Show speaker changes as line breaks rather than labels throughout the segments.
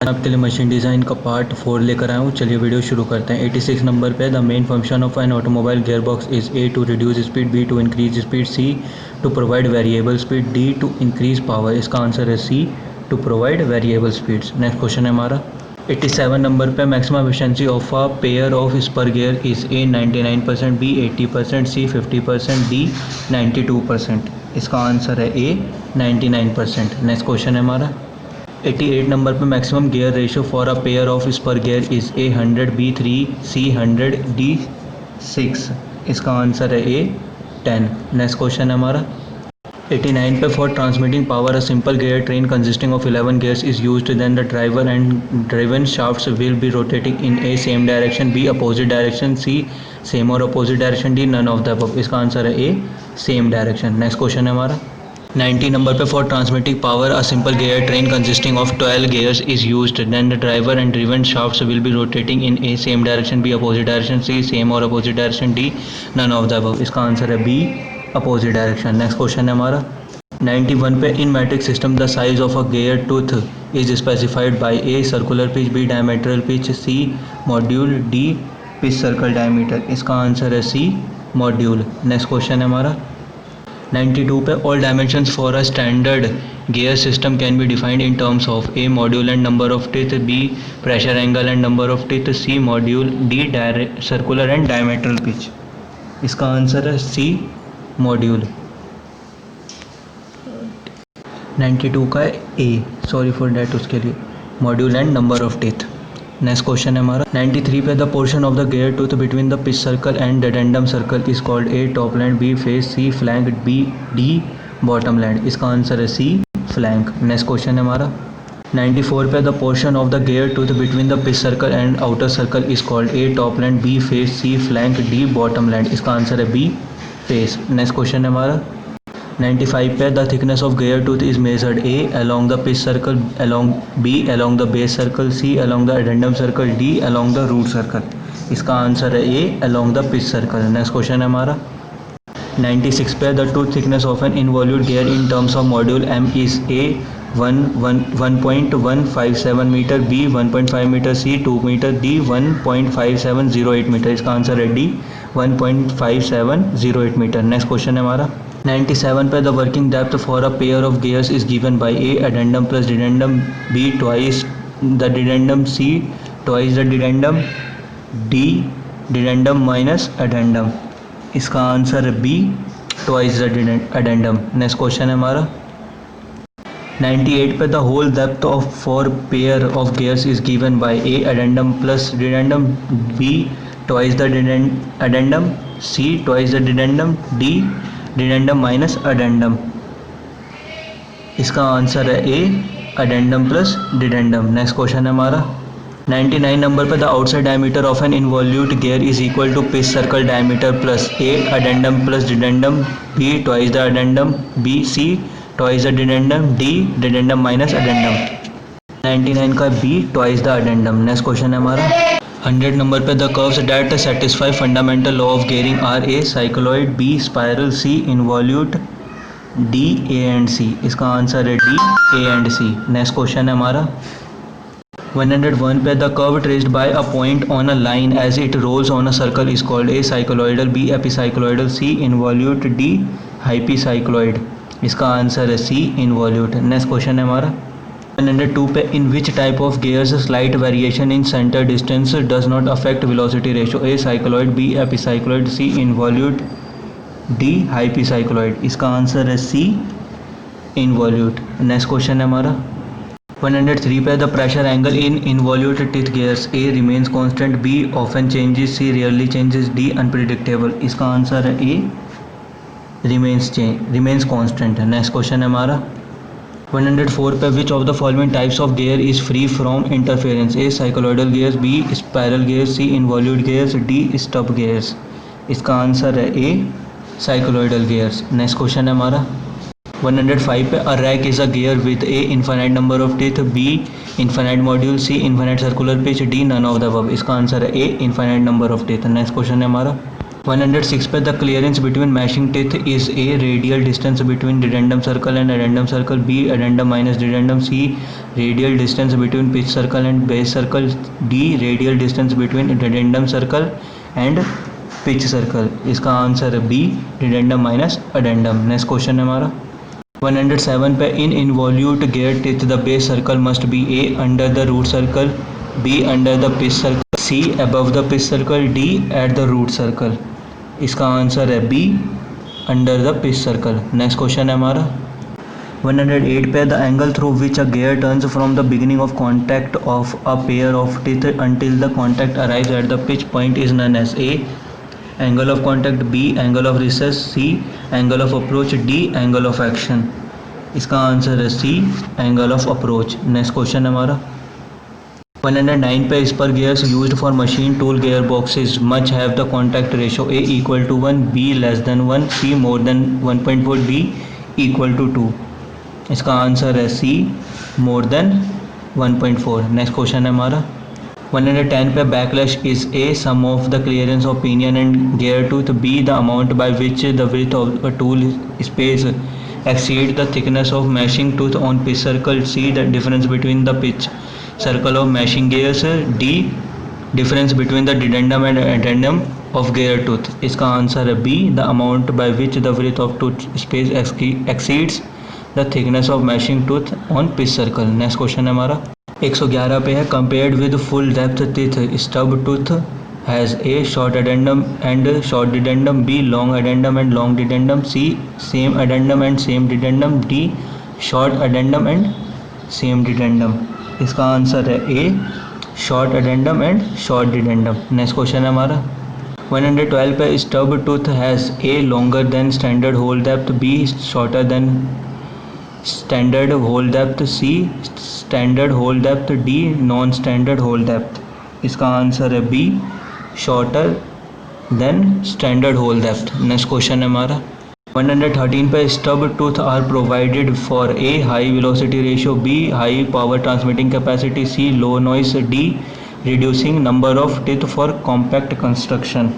मैं आपके लिए मशीन डिज़ाइन का पार्ट 4 लेकर आया हूँ। चलिए वीडियो शुरू करते हैं। 86 नंबर पे the main function of an automobile gear box is A to reduce speed, B to increase speed, C to provide variable speed, D to increase power. इसका आंसर है C, to provide variable speeds. Next question है हमारा 87 number पे maximum efficiency of a pair of spur gear is A 99%, B 80%, C 50%, D 92%। इसका answer है ए 99%। Next question है हमारा 88 number पे maximum gear ratio for a pair of spur gear is A 100, B 3, C 100, D 6। इसका answer है ए 10। Next question है हमारा 89 पे for transmitting power a simple gear train consisting of 11 gears is used, then the driver and driven shafts will be rotating in a same direction, b opposite direction, c same or opposite direction, d none of the above। इसका answer है ए same direction. Next question है हमारा 90 number पे for transmitting power a simple gear train consisting of 12 gears is used, then the driver and driven shafts will be rotating in a same direction, b opposite direction, c same or opposite direction, d none of the above। इसका answer है B opposite direction. Next question है हमारा 91 पे in metric system the size of a gear tooth is specified by A circular pitch, B diametral pitch, C module, D pitch circle diameter. इसका answer है C module. Next question है हमारा 92 पे all dimensions for a standard gear system can be defined in terms of A module and number of teeth, B pressure angle and number of teeth, C module, D circular and diametral pitch. इसका answer है C module. 92 का ए, sorry for that, उसके लिए module and number of teeth. Next question है हमारा 93 पे the portion of the gear tooth between the pitch circle and dedendum circle is called A top land, B face, C flank, B D bottom land. इसका answer है C flank. Next question है हमारा 94 पे the portion of the gear tooth between the pitch circle and outer circle is called A top land, B face, C flank, D bottom land. इसका answer है B face. Next question है हमारा 95 पे the thickness of gear tooth is measured A along the pitch circle, along b along the base circle, c along the addendum circle, d along the root circle। इसका answer है A along the pitch circle। Next question है हमारा 96 पे the tooth thickness of an involute gear in terms of module M is A 1.157 metre, B 1.5 metre, C 2 metre, D 1.5708 metre. इसका answer है D 1.5708 metre. Next question है हमारा 97 पे the working depth for a pair of gears is given by A addendum plus dedendum, B twice the dedendum, C twice the dedendum, D dedendum minus addendum. इसका answer है B twice the addendum. Next question है हमारा 98 पे the whole depth of for pair of gears is given by A addendum plus dedendum, B twice the addendum, C twice the dedendum, D dedendum minus addendum. इसका answer है A addendum plus dedendum. Next question है हमारा 99 number पर the outside diameter of an involute gear is equal to pitch circle diameter plus A addendum plus dedendum, B twice the addendum, B C twice the dedendum, D dedendum minus addendum. 99 का B twice the addendum. Next question है हमारा 100 number पे the curves that satisfy fundamental law of gearing are A cycloid, B spiral, C involute, D A and C. इसका answer है D A and C. Next question है हमारा 101 पे the curve traced by a point on a line as it rolls on a circle is called A cycloidal, B epicycloidal, C involute, D hypocycloid. इसका answer है सी involute. Next question है हमारा 102 पे in which type of gears slight variation in centre distance does not affect velocity ratio, A cycloid, B epicycloid, C involute, D hypocycloid. इसका answer है सी involute. Next question है हमारा 103 पे the pressure angle in involute teeth gears A remains constant, B often changes, C rarely changes, D unpredictable. इसका answer है A remains constant. Next question है हमारा 104 पे which of the following types of gear is free from interference, A cycloidal gears, B spiral gears, C involute gears, D stub gears. इसका answer है A cycloidal gears. Next question है हमारा 105 पे अ rack is a gear with A infinite number of teeth, B infinite module, C infinite circular pitch, D none of the above. इसका answer है A infinite number of teeth. Next question है हमारा 106 पे the clearance between meshing teeth is A radial distance between dedendum circle and addendum circle, B addendum minus dedendum, C radial distance between pitch circle and base circle, D radial distance between dedendum circle and pitch circle. इसका answer है B dedendum minus addendum. Next question है हमारा 107 पे in involute gear teeth the base circle must be A under the root circle, B under the pitch circle, C above the pitch circle, D at the root circle. इसका answer है B under the pitch circle. Next question है हमारा 108 पे the angle through which a gear turns from the beginning of contact of a pair of teeth until the contact arrives at the pitch point is known as A angle of contact, B angle of recess, C angle of approach, D angle of action. इसका answer है C angle of approach. Next question है हमारा 109 पे spur gears used for machine tool gear boxes much have the contact ratio A equal to 1, B less than 1, C more than 1.4, D equal to 2। इसका answer है C more than 1.4। Next question है हमारा 110 पे backlash is A sum of the clearance of pinion and gear tooth, B the amount by which the width of a tool space exceed the thickness of meshing tooth on pitch circle, C the difference between the pitch circle of meshing gears, D difference between the dedendum and addendum of gear tooth। इसका answer है B the amount by which the width of tooth space exceeds the thickness of meshing tooth on pitch circle। Next question है हमारा 111 पे है compared with full depth teeth stub tooth has A short addendum and short dedendum, B long addendum and long dedendum, C same addendum and same dedendum, D short addendum and same dedendum। इसका answer है A short addendum and short dedendum। Next question है हमारा 112 पे stub tooth has A longer than standard hole depth, B shorter than standard hole depth, C standard hole depth, D non standard hole depth। इसका answer है B shorter than standard hole depth. Next question है हमारा 113 पे stub tooth are provided for A high velocity ratio, B high power transmitting capacity, C low noise, D reducing number of teeth for compact construction.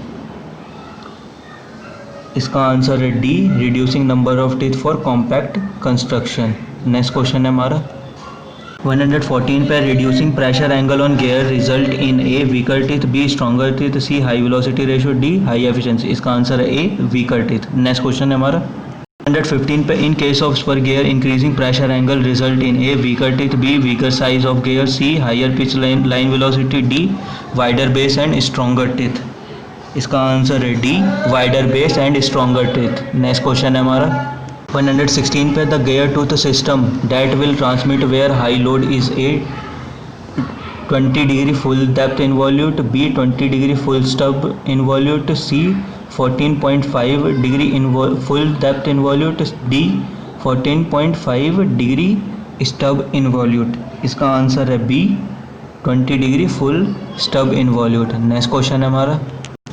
इसका answer है D reducing number of teeth for compact construction. Next question है हमारा 114 पे reducing pressure angle on gear result in A weaker teeth, B stronger teeth, C high velocity ratio, D high efficiency. इसका answer है A weaker teeth. Next question है हमारा 115 पे in case of spur gear increasing pressure angle result in A weaker teeth, B weaker size of gear, C higher pitch line velocity, D wider base and stronger teeth. इसका answer है D wider base and stronger teeth. Next question है हमारा 116 पे the gear tooth system that will transmit where high load is A 20 degree full depth involute, B 20 degree full stub involute, C 14.5 degree full depth involute, D 14.5 degree stub involute. इसका answer है B 20 degree full stub involute. Next question है हमारा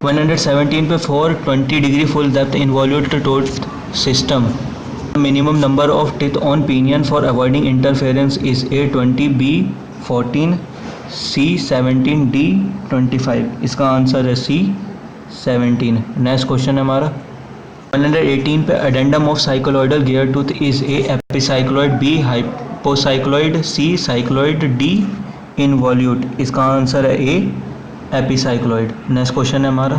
117 पे for 20 degree full depth involute tooth system minimum number of teeth on pinion for avoiding interference is A 20, B 14, C 17, D 25। इसका answer है C 17। Next question है हमारा 118 पे addendum of cycloidal gear tooth is A epicycloid, B hypocycloid, C cycloid, D involute। इसका answer है A epicycloid। Next question है हमारा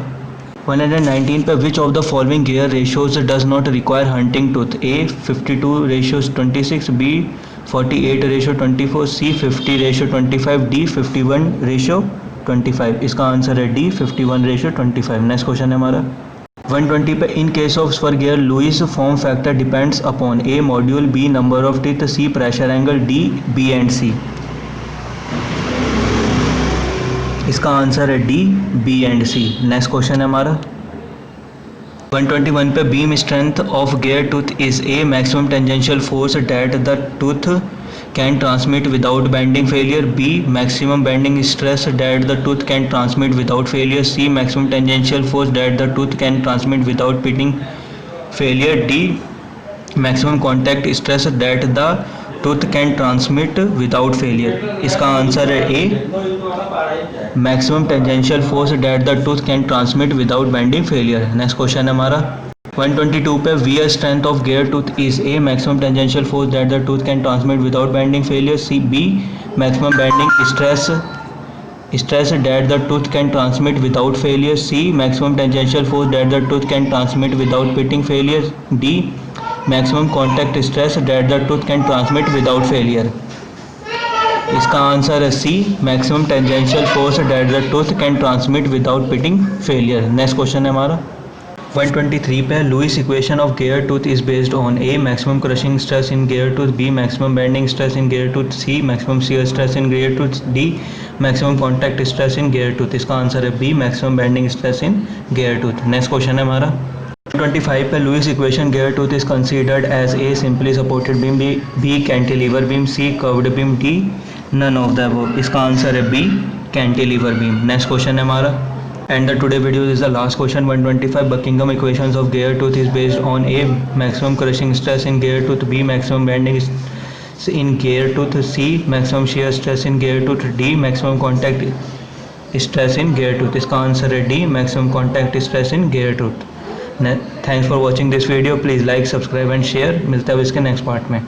119 पे which of the following gear ratios does not require hunting tooth, A 52:26, B 48:24, C 50:25, D 51:25। इसका answer है D 51:25। Next question है हमारा 120 पे in case of spur gear Lewis form factor depends upon A module, B number of teeth, C pressure angle, D B and C. इसका answer है D B and C. Next question है हमारा 121 पे beam strength of gear tooth is A maximum tangential force that the tooth can transmit without bending failure, B maximum bending stress that the tooth can transmit without failure, C maximum tangential force that the tooth can transmit without pitting failure, D maximum contact stress that the tooth can transmit without failure? इसका answer है A, maximum tangential force that the tooth can transmit without bending failure. Next question है हमारा 122 पे, wear strength of gear tooth is A, maximum tangential force that the tooth can transmit without bending failure, C B, maximum bending stress that the tooth can transmit without failure, C, maximum tangential force that the tooth can transmit without pitting failure, D, maximum contact stress that the tooth can transmit without failure। इसका answer है C, maximum tangential force that the tooth can transmit without pitting failure. Next question है हमारा 123 पे, Lewis equation of gear tooth is based on A, maximum crushing stress in gear tooth, B, maximum bending stress in gear tooth, C, maximum shear stress in gear tooth, D, maximum contact stress in gear tooth. इसका answer है B, maximum bending stress in gear tooth. Next question है हमारा 125 पे, Lewis equation gear tooth is considered as A, simply supported beam, B, cantilever beam, C, curved beam, D, none of the above. इसका answer है B, cantilever beam. Next question है हमारा and the today video is the last question 125, Buckingham equations of gear tooth is based on a, maximum crushing stress in gear tooth, b, maximum bending in gear tooth, c, maximum shear stress in gear tooth, d, maximum contact stress in gear tooth। इसका answer है D, maximum contact stress in gear tooth। Thanks for watching this video, please like, subscribe and share. मिलता है इसके next part में।